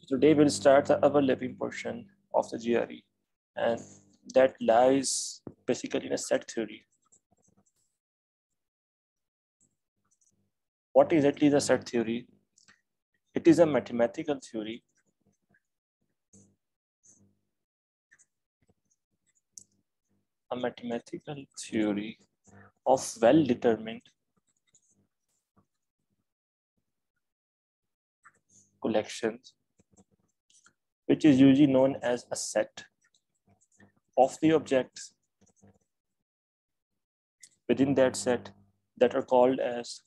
Today we'll start the overlapping portion of the GRE, and that lies basically in a set theory. What exactly is a set theory? It is a mathematical theory of well-determined collections, which is usually known as a set of the objects within that set that are called as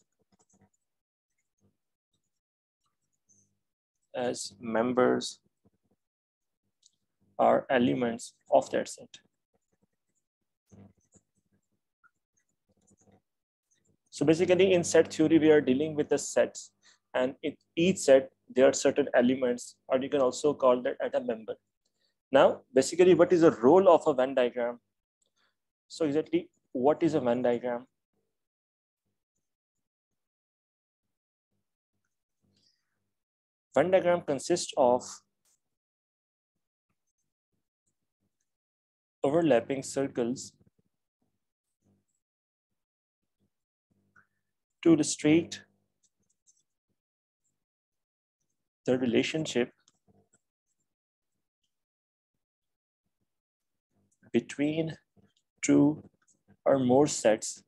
members or elements of that set. So basically in set theory, we are dealing with the sets, and in each set, there are certain elements, or you can also call that as a member. Now, basically, what is the role of a Venn diagram? So exactly, what is a Venn diagram? Venn diagram consists of overlapping circles to illustrate the relationship between two or more sets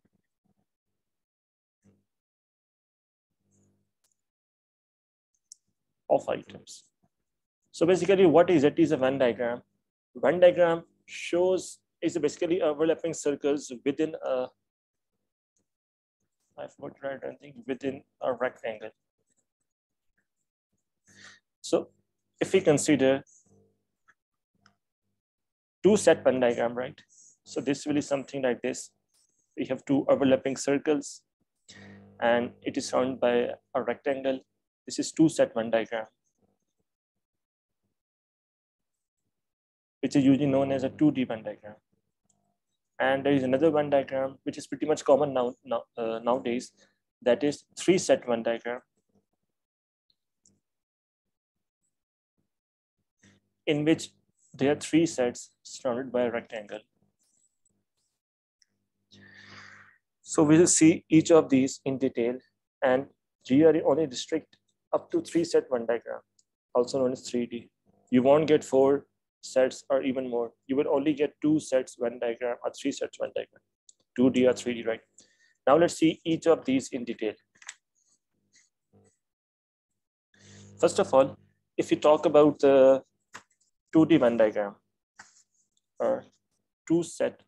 of items. So basically, what is it? Is a Venn diagram. Venn diagram shows is basically overlapping circles within a, I forgot to write anything, within a rectangle. So if we consider two set Venn diagram, right? So this will be something like this. We have two overlapping circles and it is surrounded by a rectangle. This is two set Venn diagram, which is usually known as a 2D Venn diagram. And there is another Venn diagram, which is pretty much common nowadays, that is three set Venn diagram, in which there are three sets surrounded by a rectangle. So we will see each of these in detail, and GRE only restrict up to three set Venn diagram, also known as 3D. You won't get four sets or even more. You will only get two sets Venn diagram or three sets Venn diagram, 2D or 3D, right? Now let's see each of these in detail. First of all, if you talk about the 2D Venn diagram or two set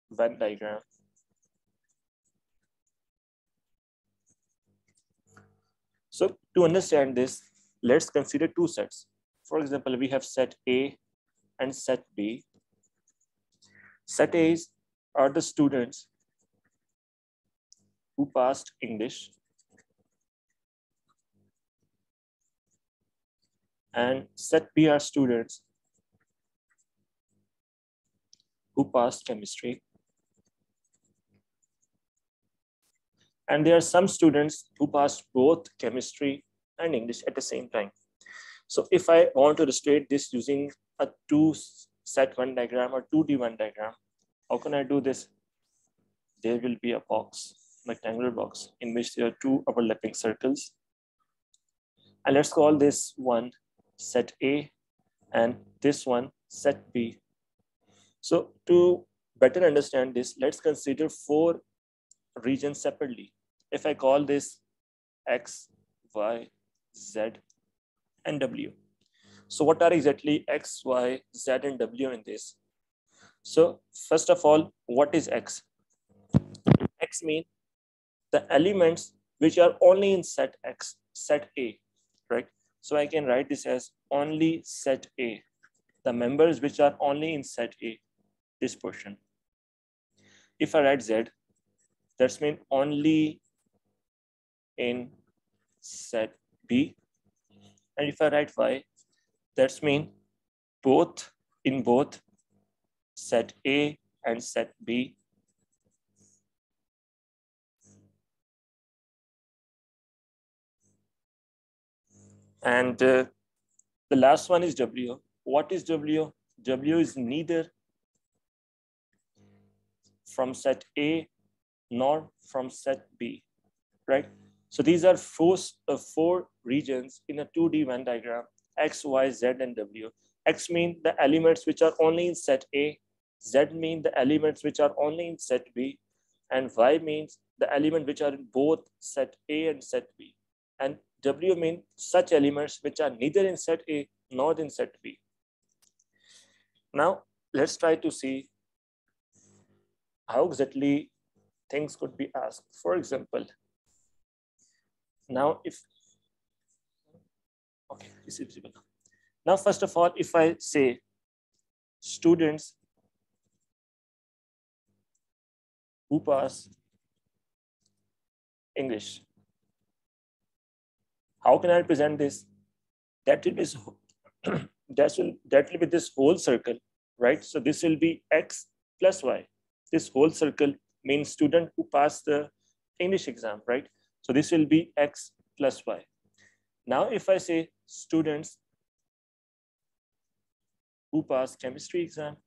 Venn diagram, so to understand this, let's consider two sets. For example, we have set A and set B. Set A's are the students who passed English, and set B are students who passed chemistry. And there are some students who passed both chemistry and English at the same time. So if I want to illustrate this using a two set Venn diagram or 2D Venn diagram, how can I do this? There will be a box, rectangular box, in which there are two overlapping circles. And let's call this one set A and this one set B. So to better understand this, let's consider four regions separately. If I call this X, Y, Z, and W. So what are exactly X, Y, Z, and W in this? So first of all, what is X? X means the elements which are only in set X, set A, right? So I can write this as only set A, the members which are only in set A, this portion. If I write Z, that's mean only in set B. And if I write Y, that's mean both in both set A and set B. And the last one is W. What is W? W is neither from set A nor from set B, right? So these are four regions in a 2D Venn diagram, X, Y, Z, and W. X mean the elements which are only in set A, Z mean the elements which are only in set B, and Y means the element which are in both set A and set B. And W mean such elements which are neither in set A nor in set B. Now, let's try to see how exactly things could be asked. For example, now if, okay, this is visible. Now, first of all, if I say students who pass English, how can I present this? That will be that will be this whole circle, right? So this will be X plus Y. This whole circle means student who pass the English exam, right? So this will be X plus Y. Now, if I say students who pass chemistry exam,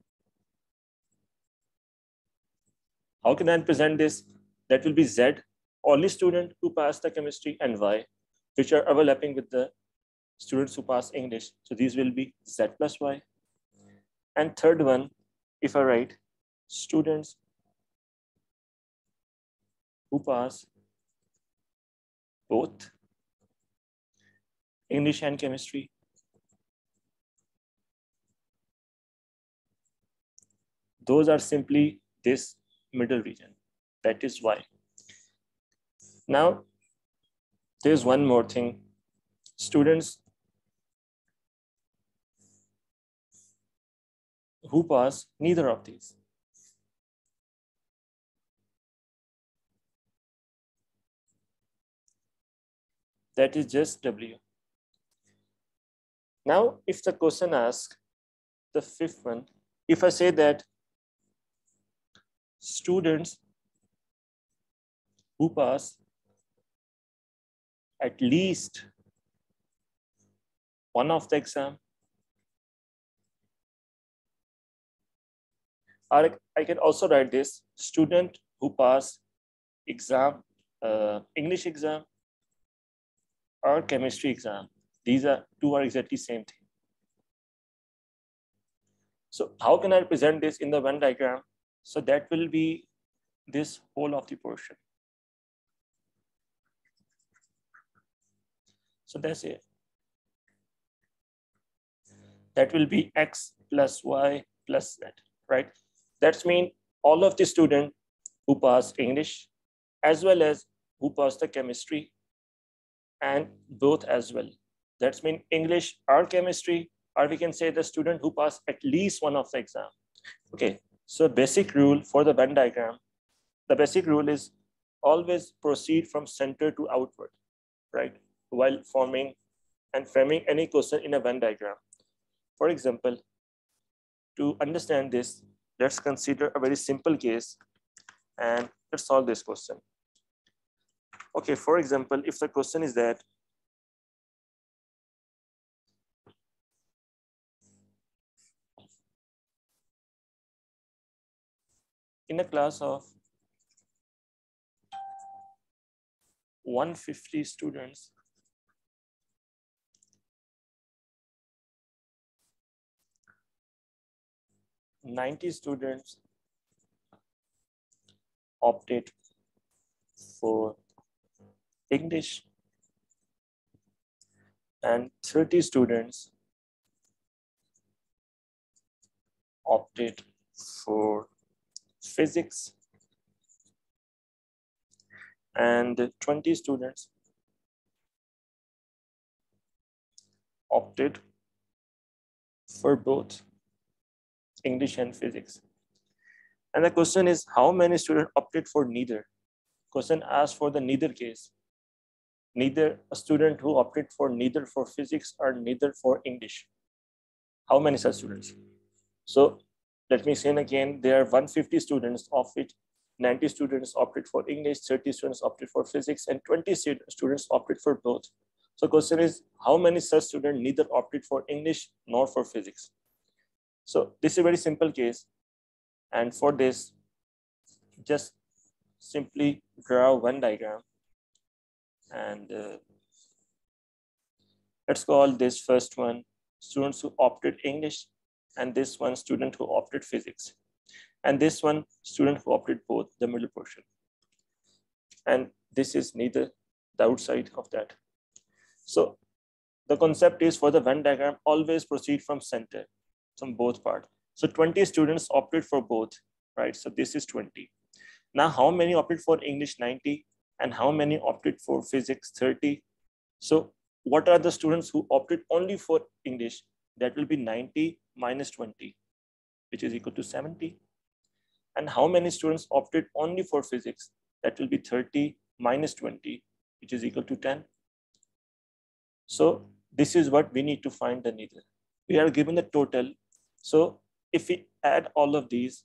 how can I present this? That will be Z, only student who pass the chemistry, and Y, which are overlapping with the students who pass English. So these will be Z plus Y. And third one, if I write students who pass both English and chemistry, those are simply this middle region, that is Y. Now, there's one more thing. Students who pass neither of these. That is just W. Now, if the question asks the fifth one, if I say that students who pass at least one of the exam, or I can also write this, student who pass exam, English exam or chemistry exam. These are two are exactly same thing. So how can I present this in the Venn diagram? So that will be this whole of the portion. So that's it. That will be X plus Y plus Z, right? That's mean all of the students who pass English as well as who pass the chemistry, and both as well. That's mean English or chemistry, or we can say the student who pass at least one of the exam. Okay, so basic rule for the Venn diagram, the basic rule is always proceed from center to outward, right? While forming and framing any question in a Venn diagram. For example, to understand this, let's consider a very simple case and let's solve this question. Okay, for example, if the question is that in a class of 150 students, ,90 students opted for English and 30 students opted for physics and 20 students opted for both English and physics. And the question is, how many students opted for neither? Question asks for the neither case. Neither a student who opted for neither for physics or neither for English. How many such students? So let me say again, there are 150 students, of which 90 students opted for English, 30 students opted for physics, and 20 students opted for both. So question is, how many such students neither opted for English nor for physics? So this is a very simple case. And for this, just simply draw one diagram. And let's call this first one students who opted English, and this one student who opted physics, and this one student who opted both, the middle portion. And this is neither, the outside of that. So the concept is, for the Venn diagram, always proceed from center, from both parts. So 20 students opted for both, right? So this is 20. Now, how many opted for English? 90. And how many opted for physics? 30. So what are the students who opted only for English? That will be 90 minus 20, which is equal to 70. And how many students opted only for physics? That will be 30 minus 20, which is equal to 10. So this is what we need to find the neither. We are given the total. So if we add all of these,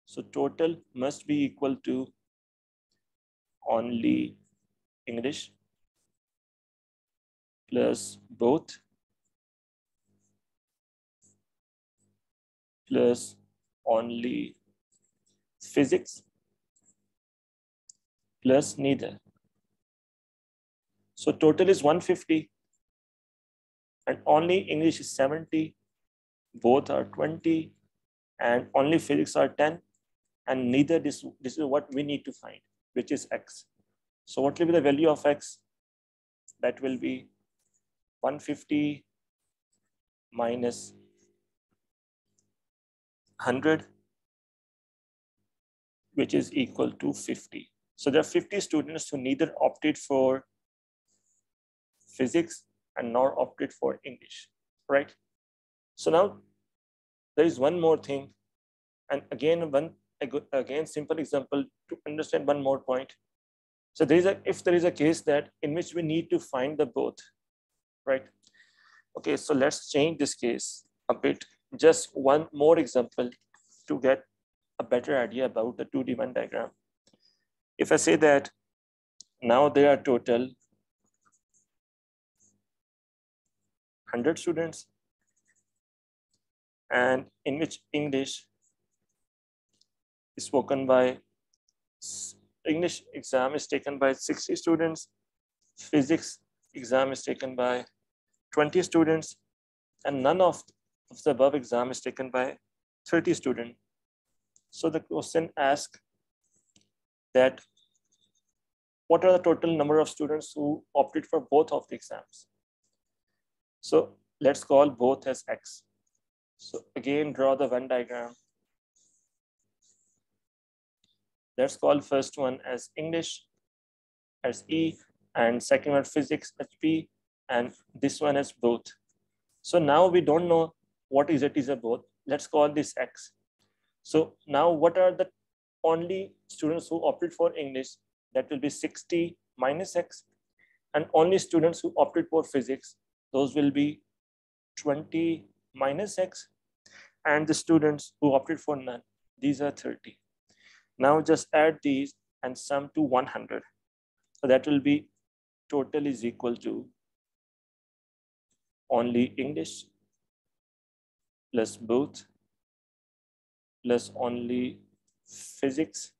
so total must be equal to only English plus both plus only physics plus neither. So total is 150 and only English is 70, both are 20 and only physics are 10, and neither. This is what we need to find, which is x. So what will be the value of x? That will be 150 minus 100, which is equal to 50. So there are 50 students who neither opted for physics and nor opted for English, right? So now there is one more thing, and again simple example to understand one more point. So if there is a case that in which we need to find the both, right? Okay, so let's change this case a bit. Just one more example to get a better idea about the 2D Venn diagram. If I say that now there are total 100 students, and in which English is spoken by, English exam is taken by 60 students, physics exam is taken by 20 students, and none of the above exam is taken by 30 students. So the question asks that what are the total number of students who opted for both of the exams? So let's call both as x. So again, draw the Venn diagram. Let's call first one as English as E, and second one physics as P, and this one as both. So now we don't know what is it is a both. Let's call this x. So now what are the only students who opted for English? That will be 60 minus x, and only students who opted for physics, those will be 20 minus x, and the students who opted for none, these are 30. Now just add these and sum to 100. So that will be total is equal to only English plus both plus only physics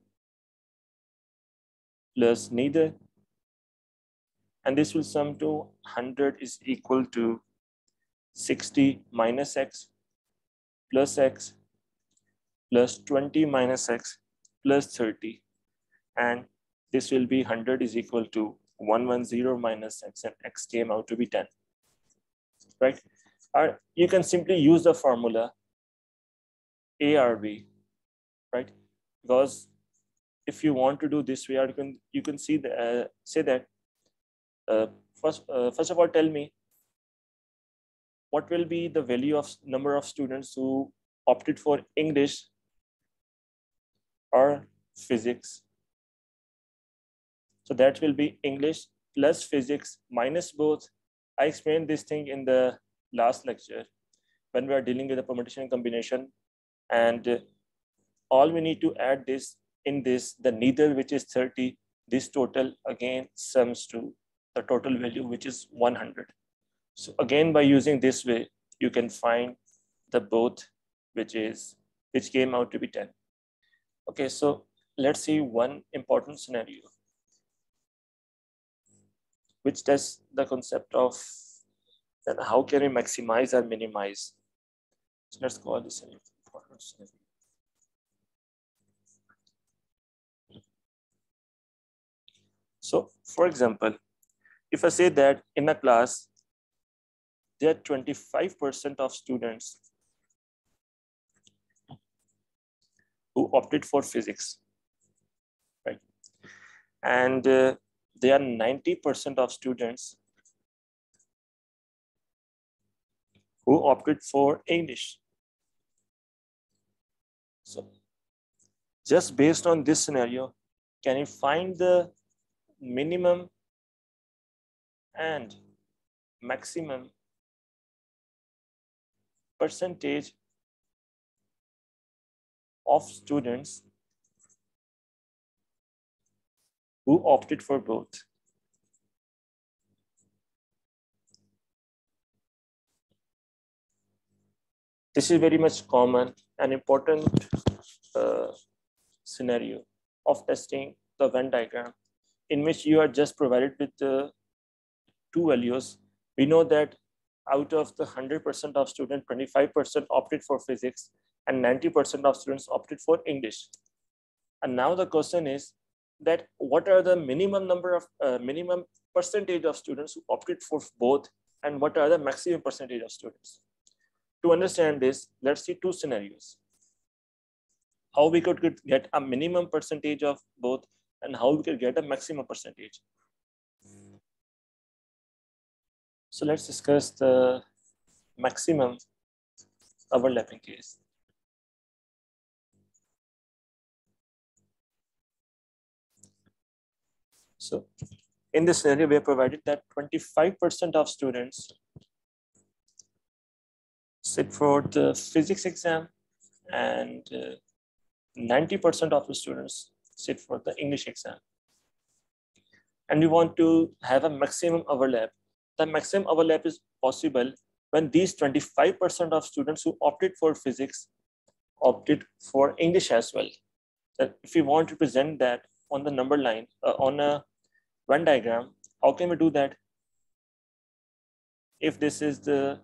plus neither, and this will sum to 100 is equal to 60 minus x plus x plus 20 minus x plus 30, and this will be 100 is equal to 110 minus x, and x came out to be 10, right? Or you can simply use the formula ARB, right? Because if you want to do this way, or you can see the say that first of all, tell me what will be the value of number of students who opted for English or physics. So that will be English plus physics minus both. I explained this thing in the last lecture when we are dealing with the permutation and combination, and all we need to add this in this, the neither, which is 30, this total again sums to the total value, which is 100. So again, by using this way, you can find the both, which came out to be 10. Okay, so let's see one important scenario, which tests the concept of then how can we maximize or minimize. So let's call this an important scenario. So for example, if I say that in a class, there are 25% of students who opted for physics, right? And there are 90% of students who opted for English. So just based on this scenario, can you find the minimum and maximum percentage of students who opted for both? This is very much common and important scenario of testing the Venn diagram, in which you are just provided with the two values. We know that out of the 100% of students, 25% opted for physics and 90% of students opted for English. And now the question is that what are the minimum number of minimum percentage of students who opted for both, and what are the maximum percentage of students? To understand this, let's see two scenarios. How we could get a minimum percentage of both and how we could get a maximum percentage. So let's discuss the maximum overlapping case. So in this scenario, we have provided that 25% of students sit for the physics exam and 90% of the students sit for the English exam. And we want to have a maximum overlap. The maximum overlap is possible when these 25% of students who opted for physics opted for English as well. That if we want to present that on the number line, on a Venn diagram, how can we do that? If this is the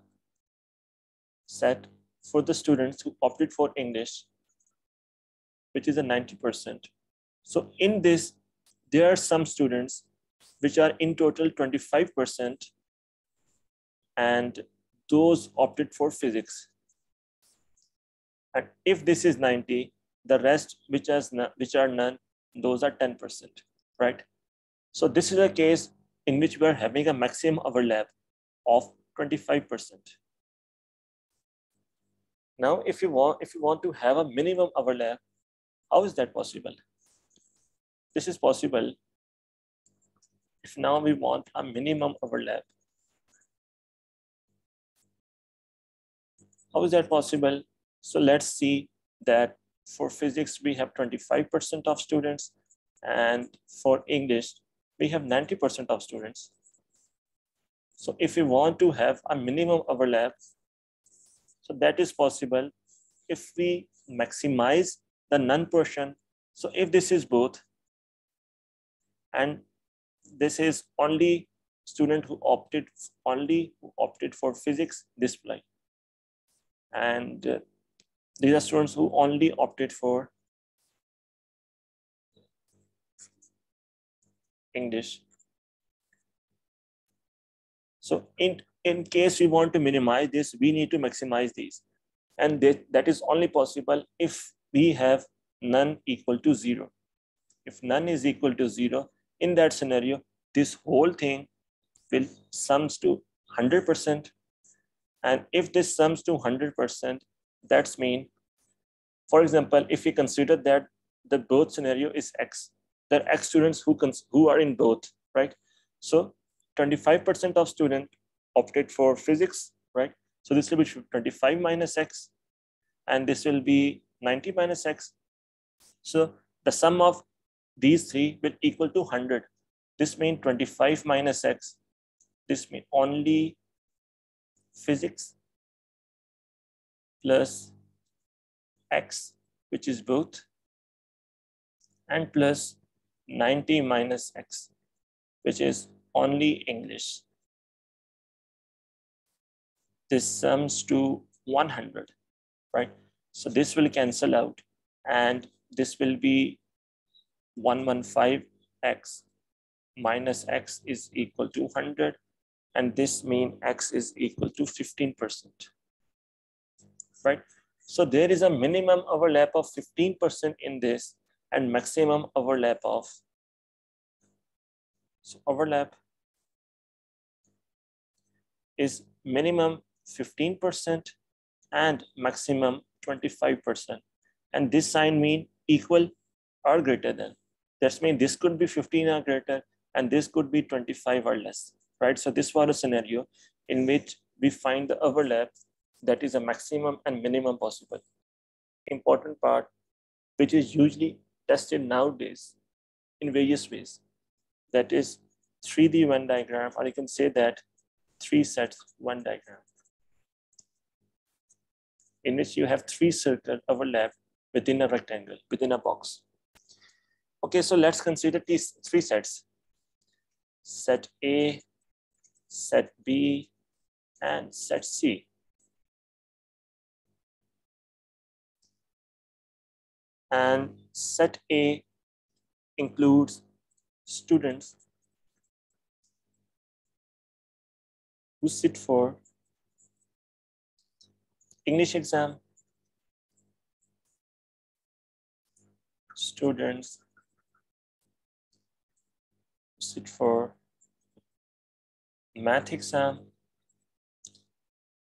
set for the students who opted for English, which is a 90%. So in this, there are some students which are in total 25%, and those opted for physics. And if this is 90, the rest which are none, those are 10%, right? So this is a case in which we are having a maximum overlap of 25%. Now, if you want to have a minimum overlap, how is that possible? This is possible if now we want a minimum overlap. How is that possible? So let's see that for physics, we have 25% of students, and for English, we have 90% of students. So if we want to have a minimum overlap, so that is possible if we maximize the none portion. So if this is both, and this is only student who opted for physics, this apply. And these are students who only opted for English. So in case we want to minimize this, we need to maximize these. And that is only possible if we have none equal to 0. If none is equal to 0, in that scenario, this whole thing will sums to 100%. And if this sums to 100%, that's mean, for example, if we consider that the both scenario is X, there are X students who are in both, right? So 25% of students opted for physics, right? So this will be 25 minus X, and this will be 90 minus X. So the sum of these three will equal to 100. This means 25 minus X. This means only physics plus X, which is both, and plus 90 minus X, which is only English. This sums to 100, right? So this will cancel out, and this will be 115X minus X is equal to 100, and this means X is equal to 15%, right? So there is a minimum overlap of 15% in this and maximum overlap of, so overlap is minimum 15% and maximum 25%. And this sign mean equal or greater than. That means this could be 15 or greater, and this could be 25 or less, right? So this was a scenario in which we find the overlap that is a maximum and minimum possible. Important part, which is usually tested nowadays in various ways. That is 3D Venn diagram, or you can say that 3 sets Venn diagram, in which you have 3 circles overlap within a rectangle, within a box. Okay, so let's consider these 3 sets. Set A, set B, and set C. And set A includes students who sit for English exam, students who sit for math exam,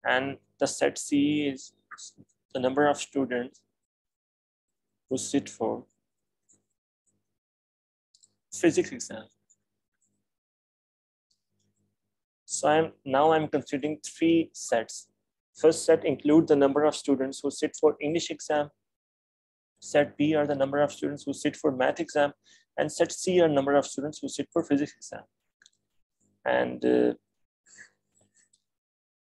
and the set C is the number of students who sit for physics exam. So I'm considering 3 sets. First set includes the number of students who sit for English exam. Set B are the number of students who sit for math exam, and set C are number of students who sit for physics exam. And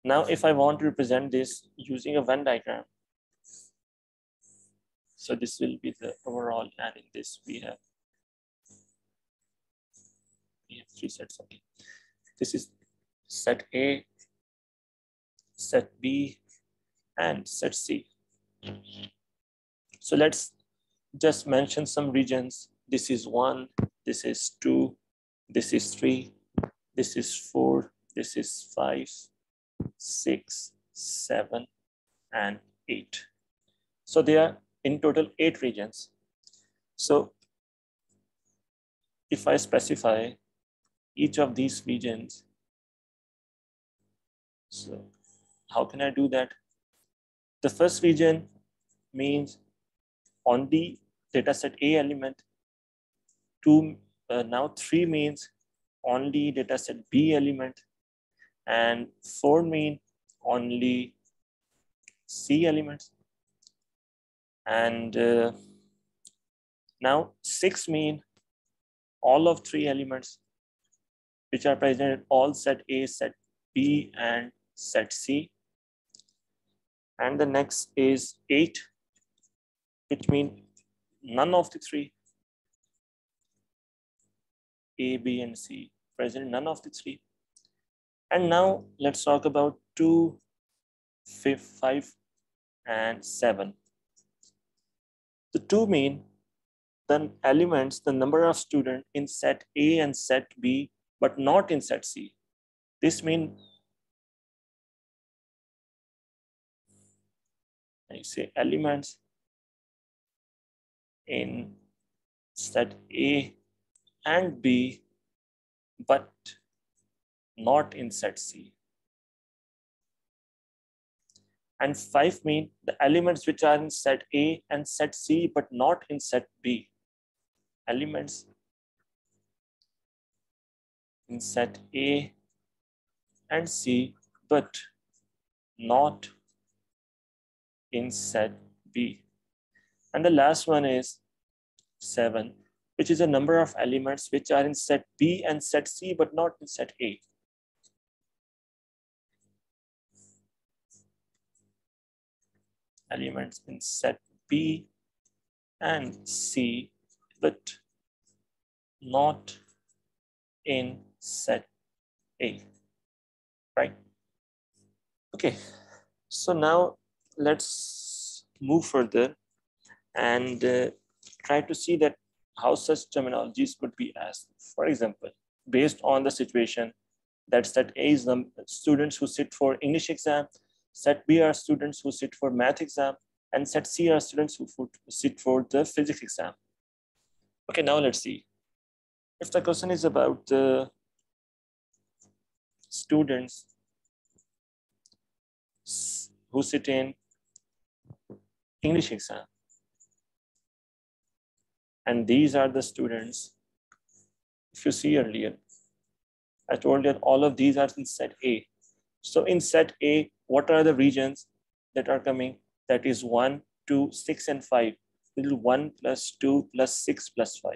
now if I want to represent this using a Venn diagram, so this will be the overall, and in this we have 3 sets. Okay, this is set A, set B, and set C. So let's just mention some regions. This is 1, this is 2, this is 3, this is 4, this is 5, 6, 7, and 8. So there are in total 8 regions. So if I specify each of these regions, so how can I do that? The first region means only dataset A element. 2, now 3 means only dataset B element, and 4 mean only C elements, and now 6 mean all of 3 elements which are present in all set A, set B, and set C. And the next is 8, which means none of the 3, A, B, and C, present none of the 3. And now let's talk about 2, 5, and 7. The 2 mean the elements, the number of students in set A and set B, but not in set C. This means I say elements in set A and B, but not in set C. And 5 mean the elements which are in set A and set C, but not in set B. Elements in set A and C, but not in set B. And the last one is 7, which is a number of elements which are in set B and set C, but not in set A. Elements in set B and C, but not in set A, right? Okay, so now let's move further and try to see that how such terminologies could be asked. For example, based on the situation that set A is the students who sit for English exam, set B are students who sit for math exam, and set C are students who sit for the physics exam. Okay, now let's see. If the question is about the students who sit in English exam, and these are the students, if you see earlier, I told you that all of these are in set A. So in set A, what are the regions that are coming? That is 1, 2, 6, and 5. It will be 1 plus 2 plus 6 plus 5.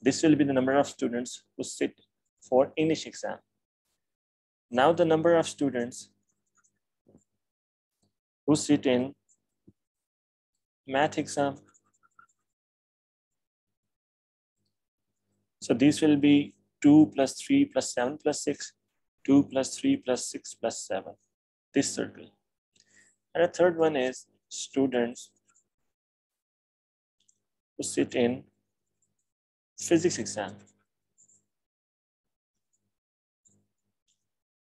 This will be the number of students who sit for English exam. Now the number of students who sit in math exam. So these will be 2 plus 3 plus 7 plus 6, 2 plus 3 plus 6 plus 7, this circle. And the third one is students who sit in physics exam.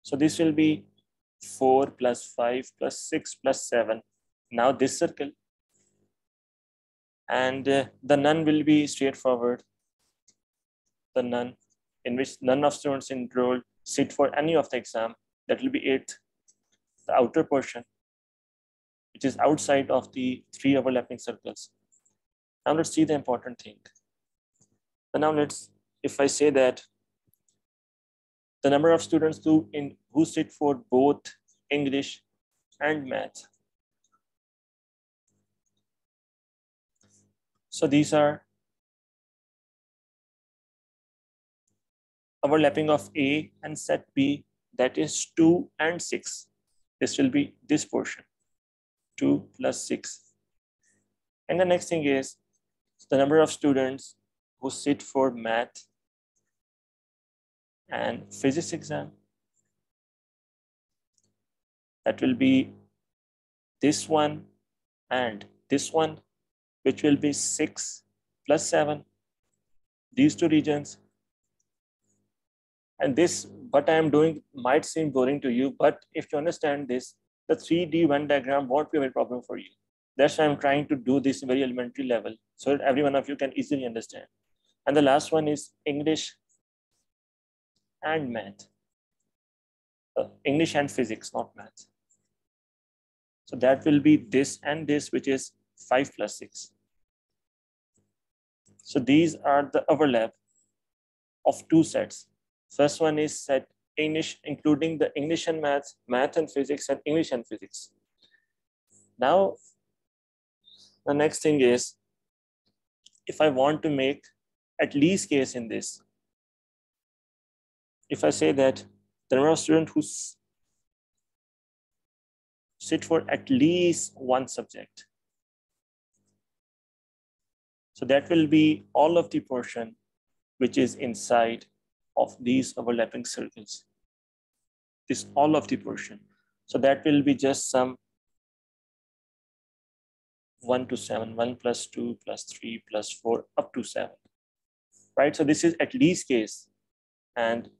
So this will be 4 plus 5 plus 6 plus 7. Now this circle. And the none will be straightforward. The none, in which none of students enrolled sit for any of the exam. That will be 8th, the outer portion, which is outside of the 3 overlapping circles. Now let's see the important thing. So now if I say that the number of students who sit for both English and math. So these are overlapping of A and set B, that is 2 and 6. This will be this portion, 2 plus 6. And the next thing is the number of students who sit for math and physics exam. That will be this one and this one, which will be 6 plus 7, these two regions. And this, what I am doing might seem boring to you, but if you understand this, the 3D Venn diagram won't be a problem for you. That's why I'm trying to do this very elementary level so that every one of you can easily understand. And the last one is English and math. English and physics, not math. So that will be this and this, which is 5 plus 6. So these are the overlap of two sets. First one is set English, including the English and math, math and physics, and English and physics. Now, the next thing is, if I want to make at least case in this, if I say that the number of students who sit for at least one subject, so that will be all of the portion which is inside of these overlapping circles. This all of the portion. So that will be just some 1 to 7, 1 plus 2 plus 3 plus 4 up to 7. Right? So this is at least case. And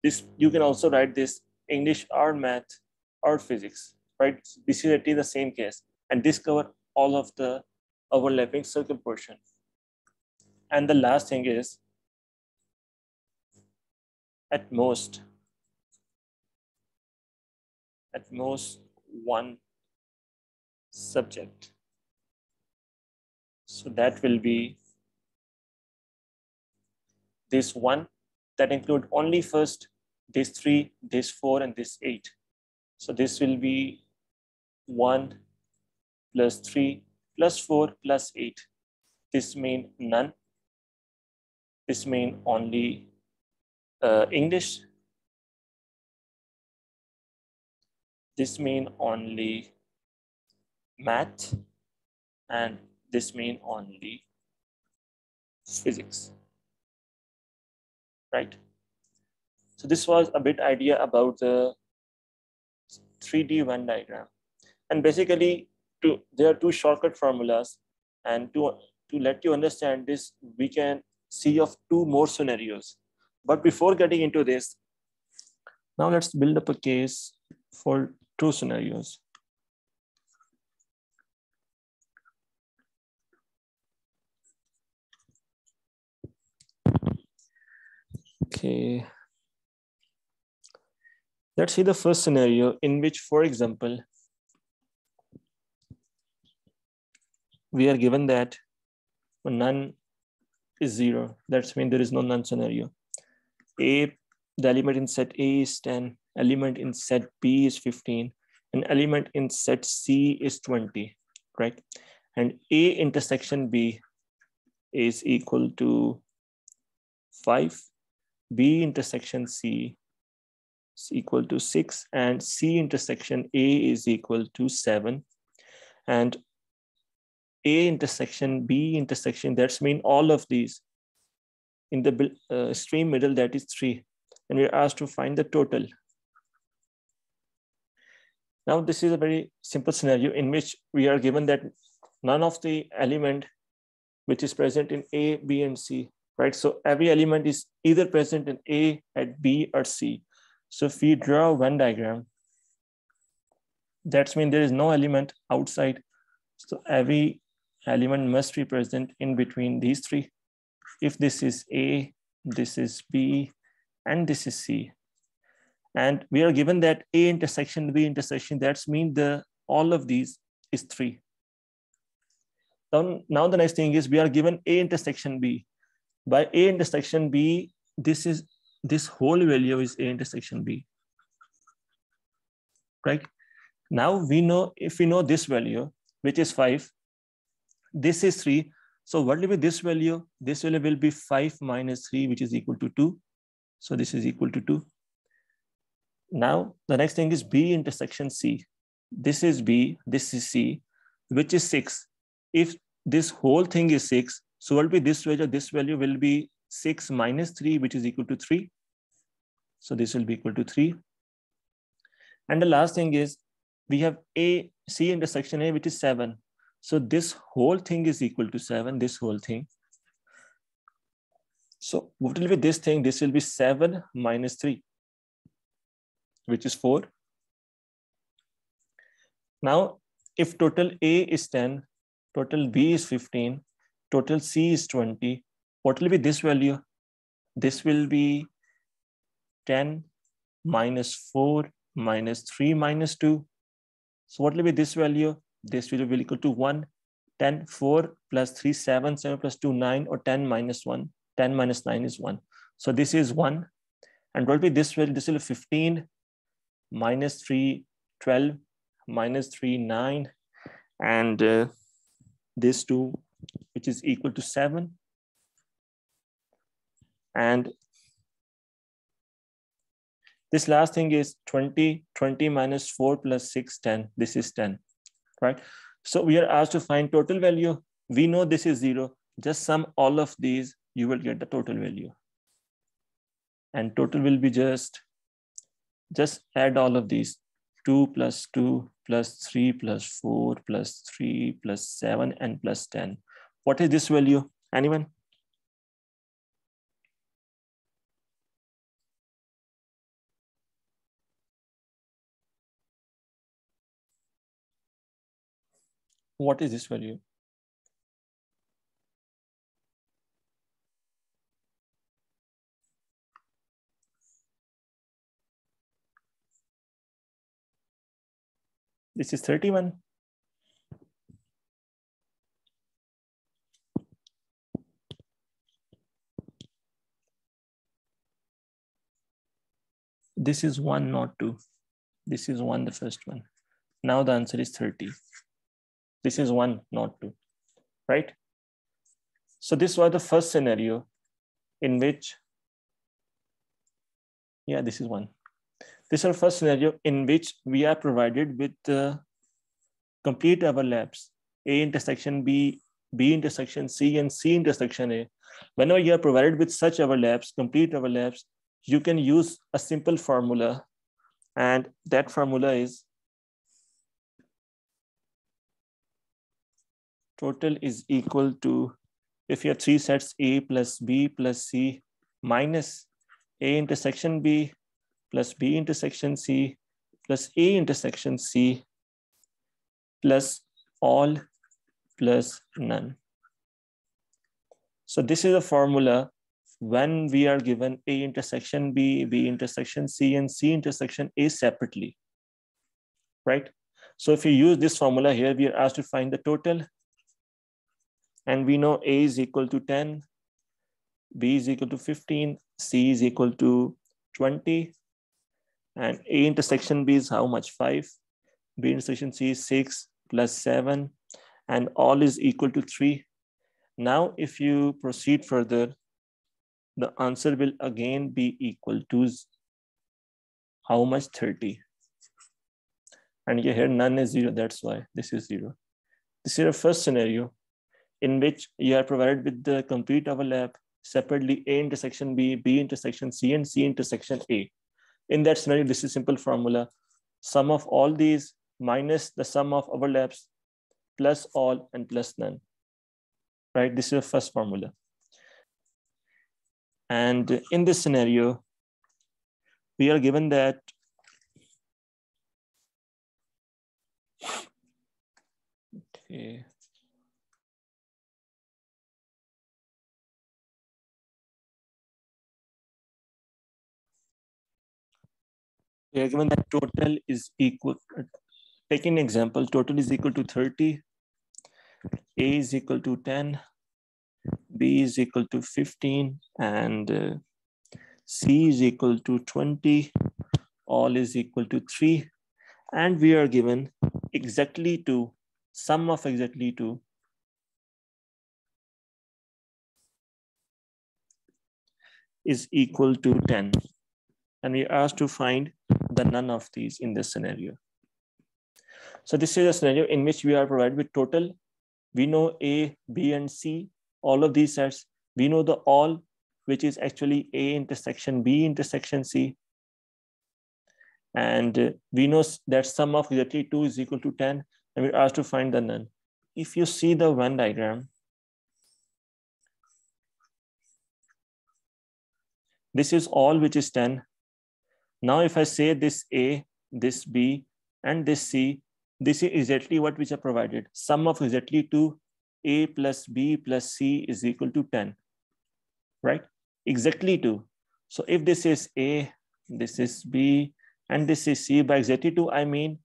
this, you can also write this English or math or physics. Right? This is actually the same case. And this covers all of the overlapping circle portion. And the last thing is, at most one subject. So that will be this one that include only first this 3, this 4, and this 8. So this will be 1 plus 3 plus 4 plus 8. This means none. this mean only English. This mean only math, and this mean only physics, right? So this was a bit idea about the 3D Venn diagram. And basically, there are two shortcut formulas, and to let you understand this, we can see of two more scenarios. But before getting into this, now let's build up a case for two scenarios. Okay. Let's see the first scenario in which, for example, we are given that none is 0. That's mean there is no none scenario. The element in set A is 10, element in set B is 15, and element in set C is 20, right? And A intersection B is equal to 5, B intersection C is equal to 6, and C intersection A is equal to 7. And A intersection B intersection, that's mean all of these in the extreme middle, that is 3. And we're asked to find the total. Now, this is a very simple scenario in which we are given that none of the element which is present in A, B, and C, right? So every element is either present in A, at B, or C. So if we draw a Venn diagram, that's mean there is no element outside. So every element must be present in between these 3. If this is A, this is B, and this is C. And we are given that A intersection, B intersection, that's mean all of these is 3. Now the next thing is we are given A intersection B. By A intersection B, this whole value is A intersection B, right? Now we know, if we know this value, which is 5, this is 3. So what will be this value? This value will be 5 minus 3, which is equal to 2. So this is equal to 2. Now the next thing is B intersection C. This is B, this is C, which is 6. If this whole thing is 6, so what will be this value? This value will be 6 minus 3, which is equal to 3. So this will be equal to 3. And the last thing is we have A, C intersection A, which is 7. So this whole thing is equal to 7, this whole thing. So what will be this thing? This will be 7 minus 3, which is 4. Now, if total A is 10, total B is 15, total C is 20, what will be this value? This will be 10 minus 4 minus 3 minus 2. So what will be this value? This will be equal to 1. 10, 4 plus 3, 7, 7 plus 2, 9, or 10 minus 1. 10 minus 9 is 1. So this is 1. And what will be this value? This will be 15 minus 3, 12, minus 3, 9. And this 2, which is equal to 7. And this last thing is 20. 20 minus 4 plus 6, 10. This is 10, right? So we are asked to find total value. We know this is 0. Just sum all of these, you will get the total value. And total will be just add all of these. 2 plus 2 plus 3 plus 4 plus 3 plus 7 and plus 10. What is this value? Anyone? What is this value? This is 31. This is 1, not 2. This is 1, the first one. Now the answer is 30. This is 1, not 2, right? So this was the first scenario. in which, yeah, this is one. This is our first scenario in which we are provided with complete overlaps, A intersection B, B intersection C, and C intersection A. Whenever you are provided with such overlaps, complete overlaps, you can use a simple formula, and that formula is total is equal to, if you have three sets, A plus B plus C minus A intersection B plus B intersection C plus A intersection C plus all plus none. So this is a formula when we are given A intersection B, B intersection C, and C intersection A separately, right? So if you use this formula here, we are asked to find the total. And we know A is equal to 10, B is equal to 15, C is equal to 20, and A intersection B is how much? 5, B intersection C is 6 plus 7, and all is equal to 3. Now, if you proceed further, the answer will again be equal to how much? 30. And here none is 0, that's why this is 0. This is the first scenario in which you are provided with the complete overlap separately, A intersection B, B intersection C, and C intersection A. In that scenario, this is simple formula. Sum of all these minus the sum of overlaps plus all and plus none, right? This is the first formula. And in this scenario, we are given that okay. We are given that total is equal, take an example, total is equal to 30, A is equal to 10, B is equal to 15, and C is equal to 20, all is equal to 3. And we are given exactly 2, sum of exactly 2 is equal to 10. And we are asked to find the none of these in this scenario. So this is a scenario in which we are provided with total. We know A, B, and C, all of these sets. We know the all, which is actually A intersection B intersection C. And we know that sum of exactly 2 is equal to 10, and we're asked to find the none. If you see the Venn diagram, this is all which is 10. Now, if I say this A, this B, and this C, this is exactly what which are provided. Sum of exactly 2, A plus B plus C is equal to 10, right? Exactly 2. So if this is A, this is B, and this is C, by exactly 2, I mean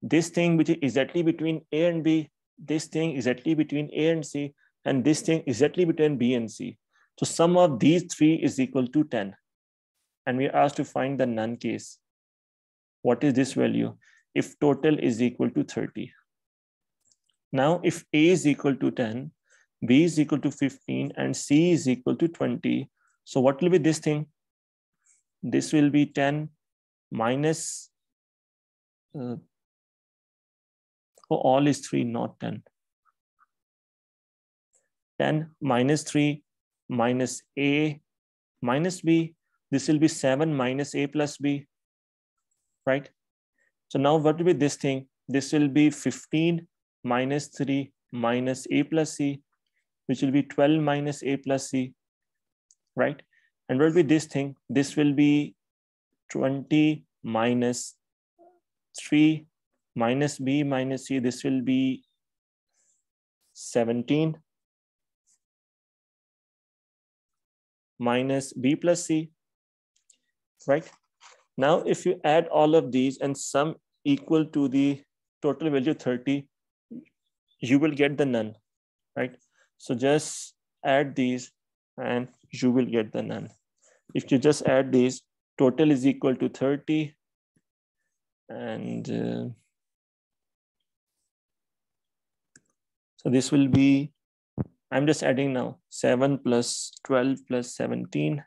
this thing which is exactly between A and B, this thing exactly between A and C, and this thing exactly between B and C. So sum of these 3 is equal to 10. And we are asked to find the none case. What is this value? If total is equal to 30. Now, if A is equal to 10, B is equal to 15, and C is equal to 20. So what will be this thing? This will be 10 minus, all is 3, not 10. 10 minus 3 minus A minus B. This will be 7 minus A plus B, right? So now what will be this thing? This will be 15 minus 3 minus A plus C, which will be 12 minus A plus C, right? And what will be this thing? This will be 20 minus 3 minus B minus C. This will be 17 minus B plus C, right? Now, if you add all of these and sum equal to the total value 30, you will get the none, right? So just add these and you will get the none. If you just add these, total is equal to 30, and so this will be I'm just adding now 7 plus 12 plus 17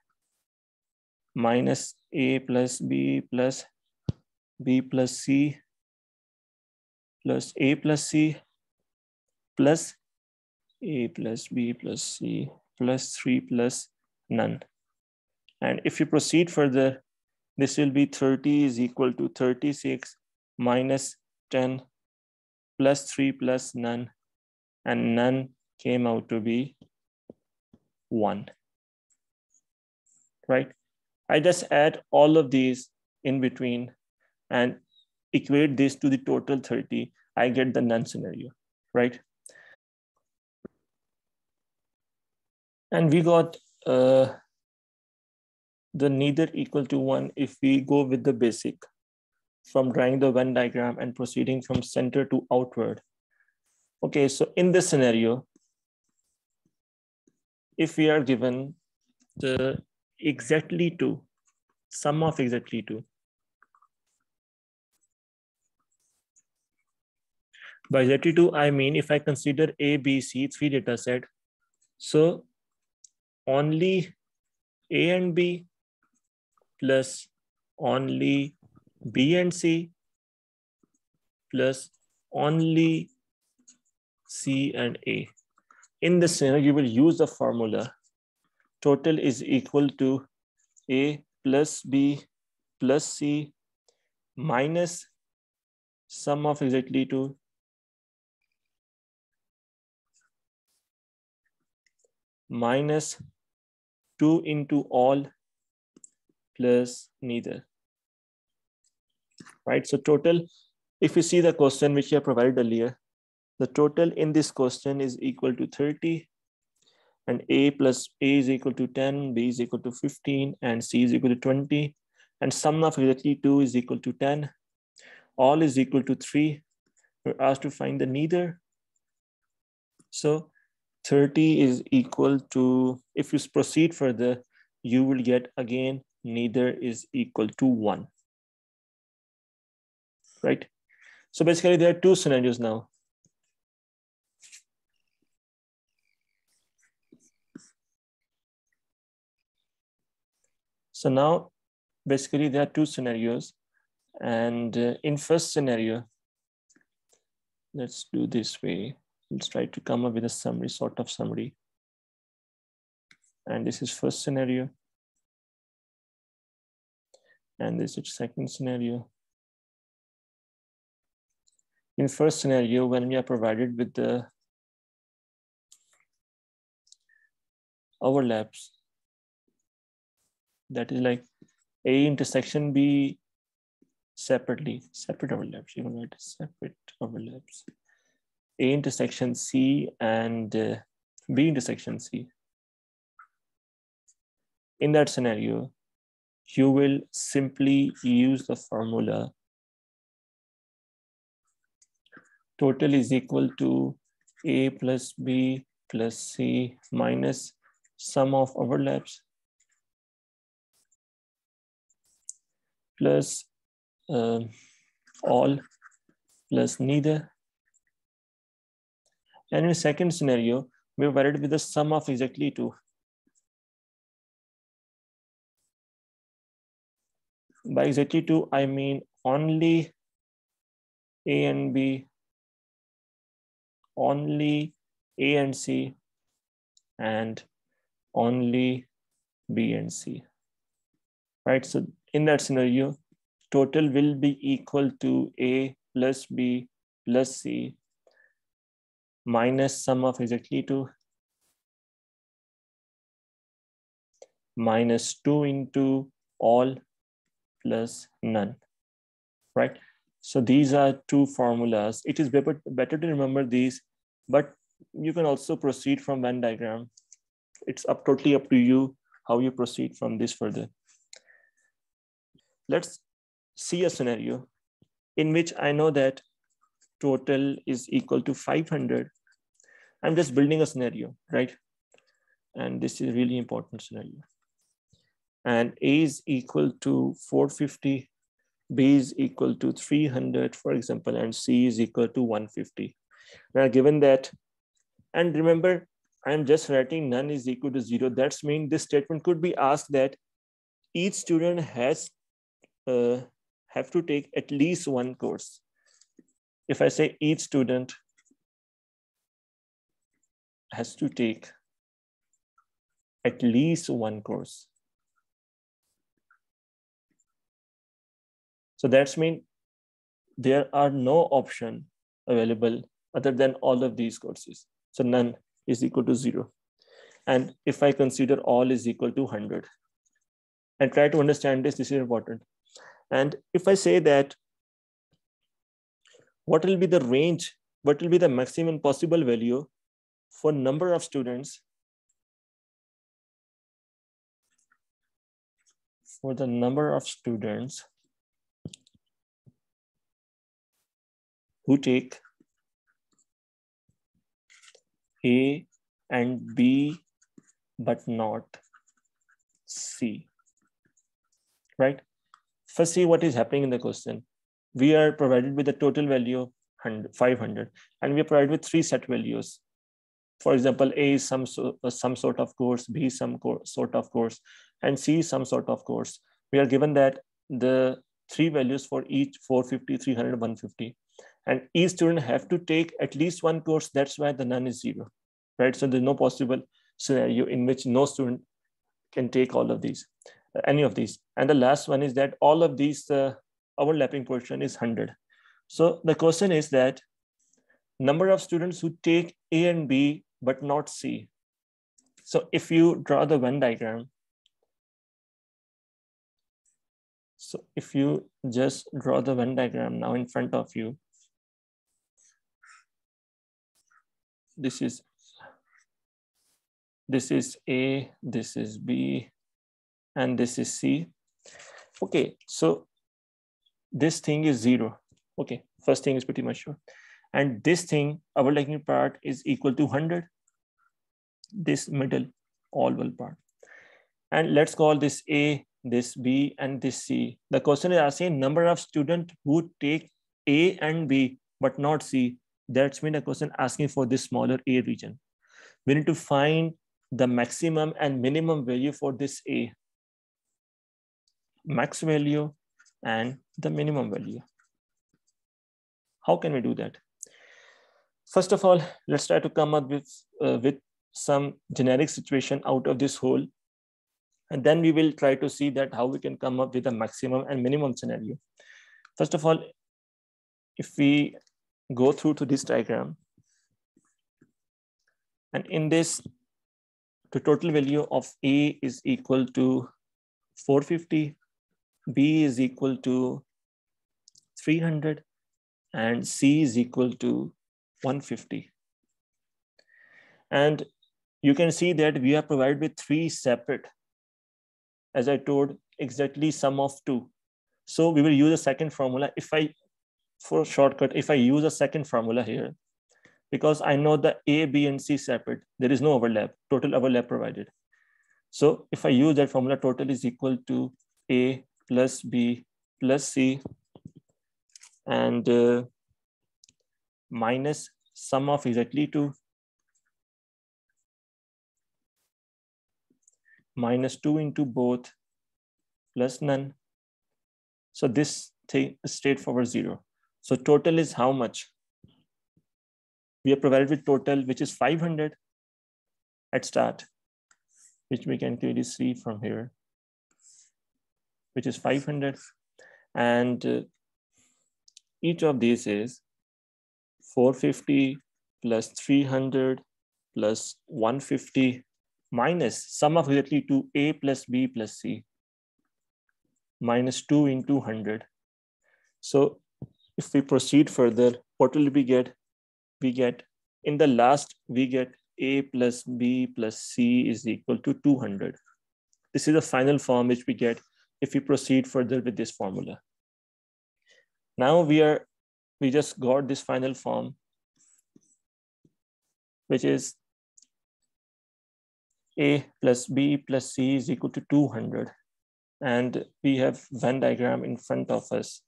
minus A plus B plus B plus C plus A plus C plus A plus B plus C plus 3 plus none. And if you proceed further, this will be 30 is equal to 36 minus 10 plus 3 plus none, and none came out to be 1, right? I just add all of these in between and equate this to the total 30. I get the none scenario, right? And we got the neither equal to 1 if we go with the basic from drawing the Venn diagram and proceeding from center to outward. Okay, so in this scenario, if we are given the exactly 2, sum of exactly 2, by exactly 2, I mean if I consider A, B, C, 3 data set, so only A and B plus only B and C plus only C and A. In this scenario, you will use the formula total is equal to A plus B plus C minus sum of exactly 2 minus 2 into all plus neither, right? So total, if you see the question which I provided earlier, the total in this question is equal to 30, and A plus A is equal to 10, B is equal to 15, and C is equal to 20, and sum of exactly 2 is equal to 10, all is equal to 3. We're asked to find the neither. So 30 is equal to, if you proceed further, you will get again neither is equal to 1, right? So basically there are 2 scenarios now. So now basically there are 2 scenarios, and in first scenario, let's do this way. Let's try to come up with a summary, sort of summary. And this is first scenario. And this is second scenario. In first scenario, when we are provided with the overlaps, that is like A intersection B separately, separate overlaps, you can write separate overlaps. A intersection C and B intersection C. In that scenario, you will simply use the formula total is equal to A plus B plus C minus sum of overlaps plus all plus neither. And in the second scenario, we're varied with the sum of exactly 2. By exactly 2, I mean only A and B, only A and C, and only B and C, right? So in that scenario, total will be equal to A plus B plus C minus sum of exactly 2 minus 2 into all plus none, right? So these are 2 formulas. It is better to remember these, but you can also proceed from Venn diagram. It's totally up to you how you proceed from this further. Let's see a scenario in which I know that total is equal to 500. I'm just building a scenario, right? And this is a really important scenario. And A is equal to 450, B is equal to 300, for example, and C is equal to 150. Now, given that, and remember, I'm just writing none is equal to 0. That's mean this statement could be asked that each student has have to take at least one course. If I say each student has to take at least one course, so that's mean there are no option available other than all of these courses. So none is equal to 0. And if I consider all is equal to 100, and try to understand this, this is important. And if I say that what will be the range, what will be the maximum possible value for number of students who take A and B but not C, right? First, see what is happening in the question. We are provided with a total value 500, and we are provided with 3 set values. For example, A is some sort of course, B some sort of course, and C some sort of course. We are given that the 3 values for each 450, 300, 150. And each student have to take at least one course. That's why the none is 0, right? So there's no possible scenario in which no student can take all of these, any of these. And the last one is that all of these overlapping portion is 100. So the question is that number of students who take A and B but not C. So if you draw the Venn diagram, so if you just draw the Venn diagram now in front of you, this is A, this is B, and this is C. Okay, so this thing is 0. Okay, first thing is pretty much sure. And this thing, overlapping part is equal to 100. This middle oval part. And let's call this A, this B, and this C. The question is asking number of students who take A and B, but not C. That's mean the question asking for this smaller A region. We need to find the maximum and minimum value for this A. Max value and the minimum value. How can we do that? First of all, let's try to come up with some generic situation out of this whole. And then we will try to see that how we can come up with a maximum and minimum scenario. First of all, if we go through to this diagram, and in this, the total value of A is equal to 450, B is equal to 300, and C is equal to 150. And you can see that we are provided with 3 separate, as I told, exactly sum of 2. So we will use a second formula. For shortcut, if I use a second formula here, because I know the A, B, and C separate, there is no overlap, total overlap provided. So if I use that formula, total is equal to A plus B plus C and minus sum of exactly 2 minus 2 into both plus none. So this thing is straightforward 0. So total is how much? We are provided with total, which is 500 at start, which we can clearly see from here, which is 500. And each of these is 450 plus 300 plus 150 minus sum of exactly 2 A plus B plus C minus 2 into 100. So if we proceed further, what will we get? We get, in the last, we get A plus B plus C is equal to 200. This is the final form which we get if we proceed further with this formula. Now we just got this final form, which is A plus B plus C is equal to 200. And we have Venn diagram in front of us,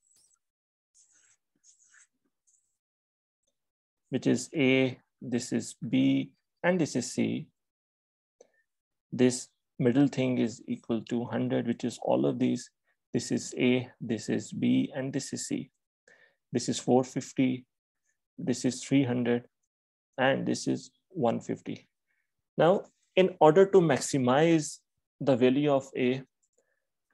which is A, this is B, and this is C. This middle thing is equal to 100, which is all of these. This is A, this is B, and this is C. This is 450, this is 300, and this is 150. Now, in order to maximize the value of A,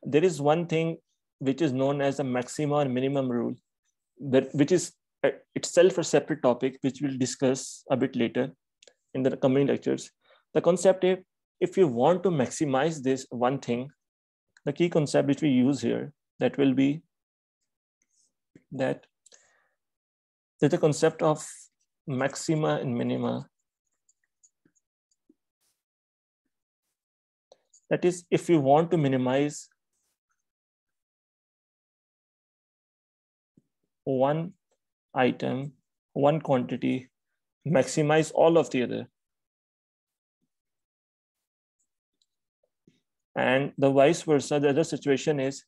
there is one thing which is known as the maximum or minimum rule, which is itself a separate topic, which we'll discuss a bit later in the coming lectures. The concept is, if you want to maximize this one thing, the key concept which we use here, that will be that there's a concept of maxima and minima. That is, if you want to minimize one item, one quantity, maximize all of the other. And the vice versa, the other situation is,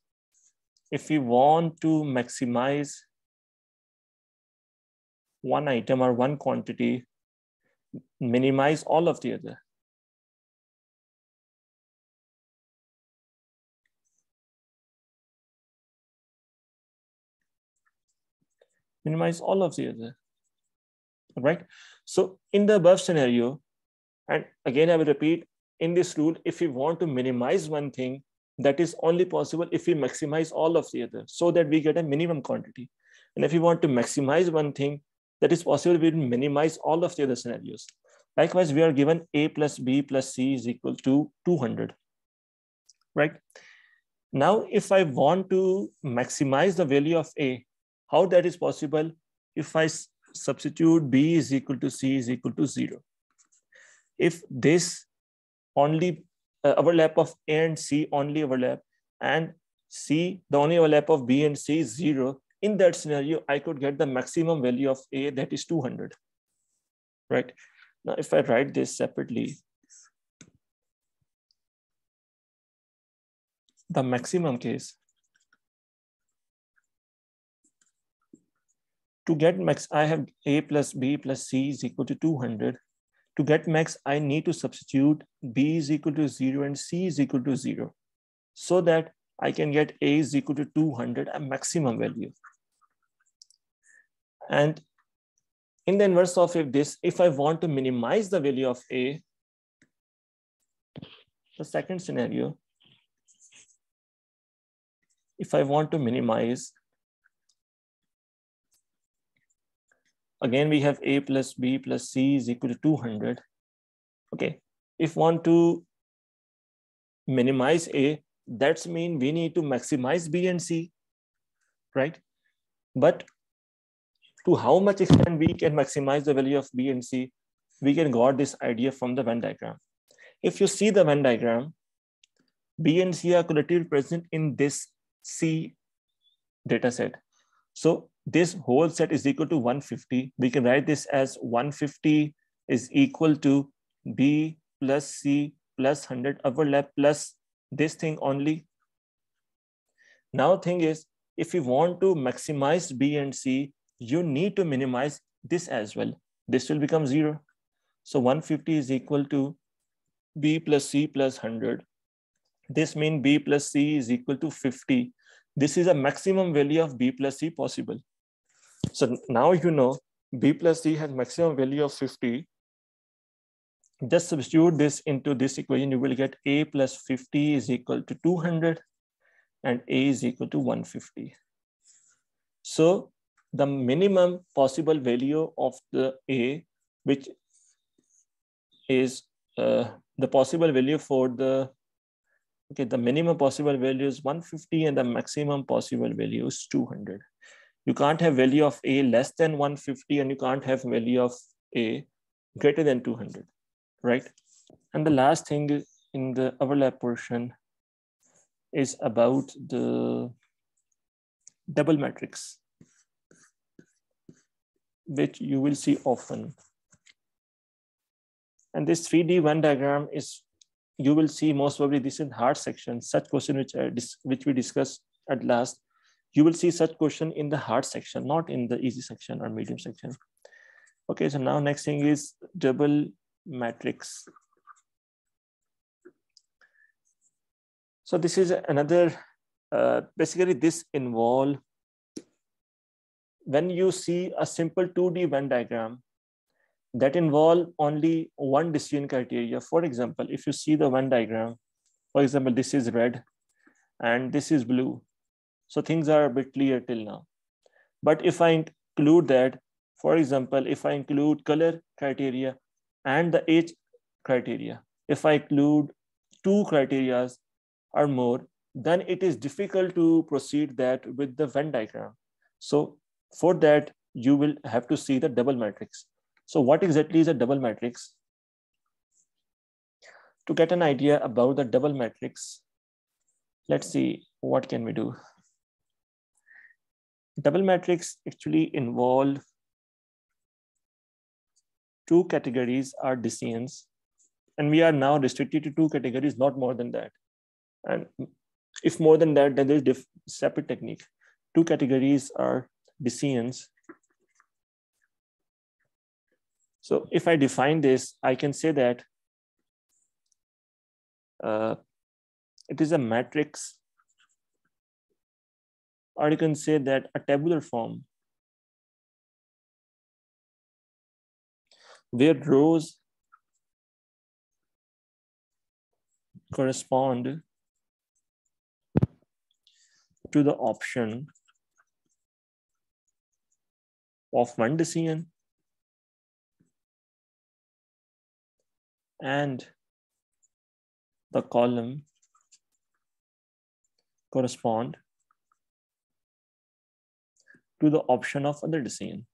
if we want to maximize one item or one quantity, minimize all of the other. Minimize all of the other, right? So in the above scenario, and again, I will repeat, in this rule, if we want to minimize one thing, that is only possible if we maximize all of the other, so that we get a minimum quantity. And if we want to maximize one thing, that is possible, we will minimize all of the other scenarios. Likewise, we are given A plus B plus C is equal to 200, right? Now, if I want to maximize the value of A, how that is possible? If I substitute B is equal to C is equal to 0. If this only overlap of A and C only overlap, and C, the only overlap of B and C is 0, in that scenario, I could get the maximum value of A, that is 200, right? Now, if I write this separately, the maximum case, to get max, I have A plus B plus C is equal to 200. To get max, I need to substitute B is equal to 0 and C is equal to 0, so that I can get A is equal to 200, a maximum value. And in the inverse of this, if I want to minimize the value of A, the second scenario, if I want to minimize, again, we have A plus B plus C is equal to 200. Okay, if want to minimize A, that's mean we need to maximize B and C, right? But to how much extent we can maximize the value of B and C, we can got this idea from the Venn diagram. If you see the Venn diagram, B and C are collectively present in this C data set. So this whole set is equal to 150. We can write this as 150 is equal to B plus C plus 100 overlap plus this thing only. Now thing is, if you want to maximize B and C, you need to minimize this as well. This will become 0. So 150 is equal to B plus C plus 100. This means B plus C is equal to 50. This is a maximum value of B plus C possible. So now you know B plus C has maximum value of 50. Just substitute this into this equation. You will get A plus 50 is equal to 200 and A is equal to 150. So the minimum possible value of the A, which is the possible value for the, okay, the minimum possible value is 150 and the maximum possible value is 200. You can't have value of A less than 150 and you can't have value of A greater than 200, right? And the last thing in the overlap portion is about the double matrix, which you will see often. And this 3D Venn diagram is, you will see most probably this in hard section, such question which we discussed at last. You will see such question in the hard section, not in the easy section or medium section. Okay, so now next thing is double matrix. So this is another, basically this involve, when you see a simple 2D Venn diagram that involve only one decision criteria. For example, if you see the Venn diagram, for example, this is red and this is blue. So things are a bit clear till now. But if I include that, for example, if I include color criteria and the age criteria, if I include two criteria or more, then it is difficult to proceed that with the Venn diagram. So for that, you will have to see the double matrix. So what exactly is a double matrix? To get an idea about the double matrix, let's see what can we do. Double matrix actually involve two categories are decisions, and we are now restricted to two categories, not more than that. And if more than that, then there is separate technique. Two categories are decisions. So if I define this, I can say that it is a matrix, or you can say that a tabular form where rows correspond to the option of one decision and the column correspond to the option of other decision.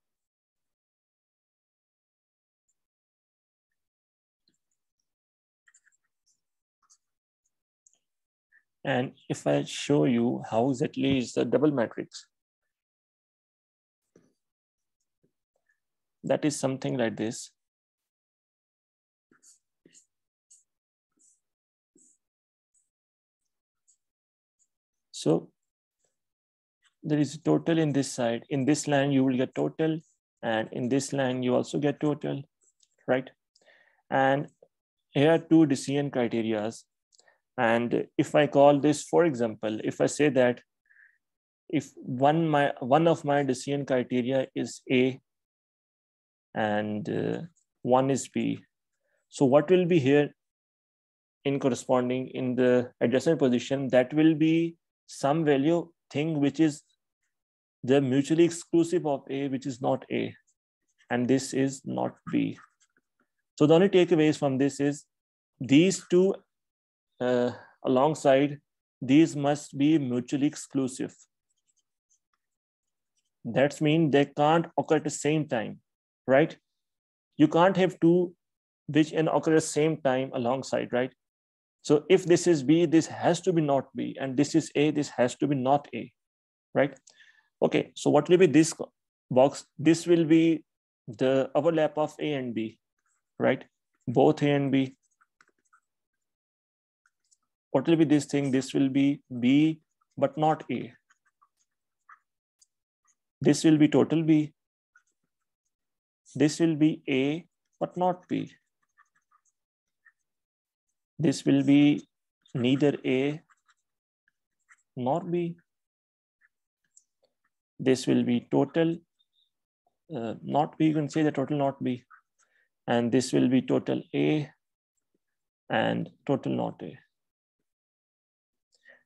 And if I show you how exactly is the double matrix, that is something like this. So there is total in this side. In this line, you will get total. And in this line, you also get total, right? And here are two decision criteria. And if I call this, for example, if I say that if one of my decision criteria is A and one is B, so what will be here in corresponding in the adjacent position? That will be some value thing which is the mutually exclusive of A, which is not A, and this is not B. So the only takeaways from this is these two alongside, these must be mutually exclusive. That means they can't occur at the same time, right? You can't have two which can occur at the same time alongside, right? So if this is B, this has to be not B, and this is A, this has to be not A, right? Okay, so what will be this box? This will be the overlap of A and B, right? Both A and B. What will be this thing? This will be B, but not A. This will be total B. This will be A, but not B. This will be neither A nor B. This will be total not B. You can say the total not B. And this will be total A and total not A.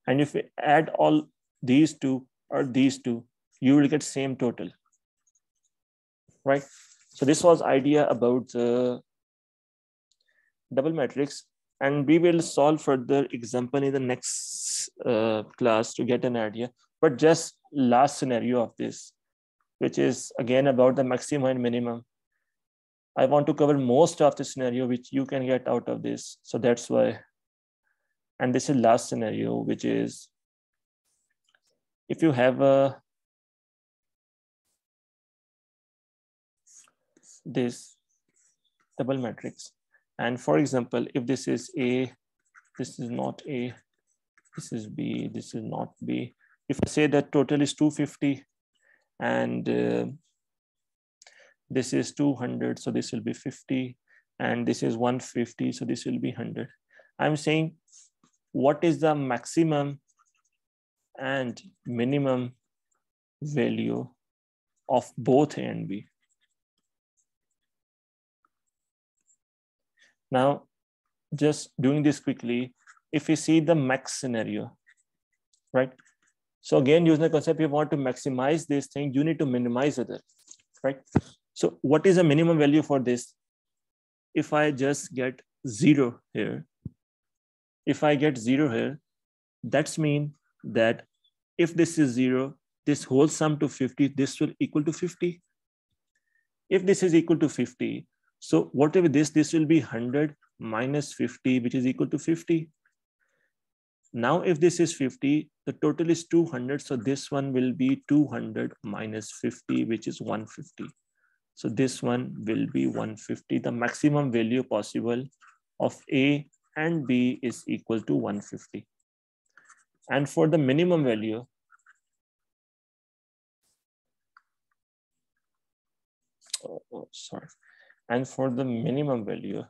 And if we add all these two or these two, you will get same total, right? So this was idea about the double matrix, and we will solve further example in the next class to get an idea. But just last scenario of this, which is again about the maximum and minimum. I want to cover most of the scenario which you can get out of this. So that's why. And this is last scenario, which is if you have this double matrix, and for example, if this is A, this is not A, this is B, this is not B. If I say that total is 250 and this is 200, so this will be 50, and this is 150, so this will be 100. I'm saying what is the maximum and minimum value of both A and B. Now, just doing this quickly, if we see the max scenario, right? So again, using the concept, you want to maximize this thing, you need to minimize other, right? So what is the minimum value for this? If I just get 0 here, if I get 0 here, that's mean that if this is 0, this whole sum to 50, this will equal to 50. If this is equal to 50, so whatever this will be 100 minus 50, which is equal to 50. Now, if this is 50, the total is 200. So this one will be 200 minus 50, which is 150. So this one will be 150. The maximum value possible of A and B is equal to 150. And for the minimum value, sorry. And for the minimum value,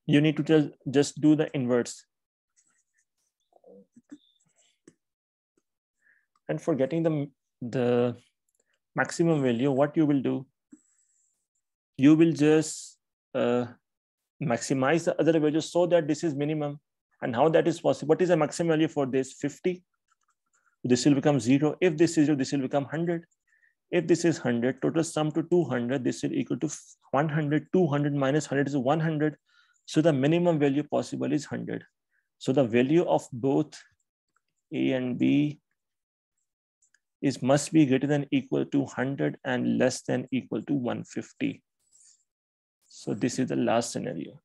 you need to just do the inverse. And for getting the maximum value, what you will do, you will just maximize the other values so that this is minimum. And how that is possible? What is the maximum value for this? 50. This will become 0. If this is 0, this will become 100. If this is 100, total sum to 200, this will equal to 100. 200 minus 100 is 100. So the minimum value possible is 100. So the value of both A and B must be greater than equal to 100 and less than equal to 150. So this is the last scenario.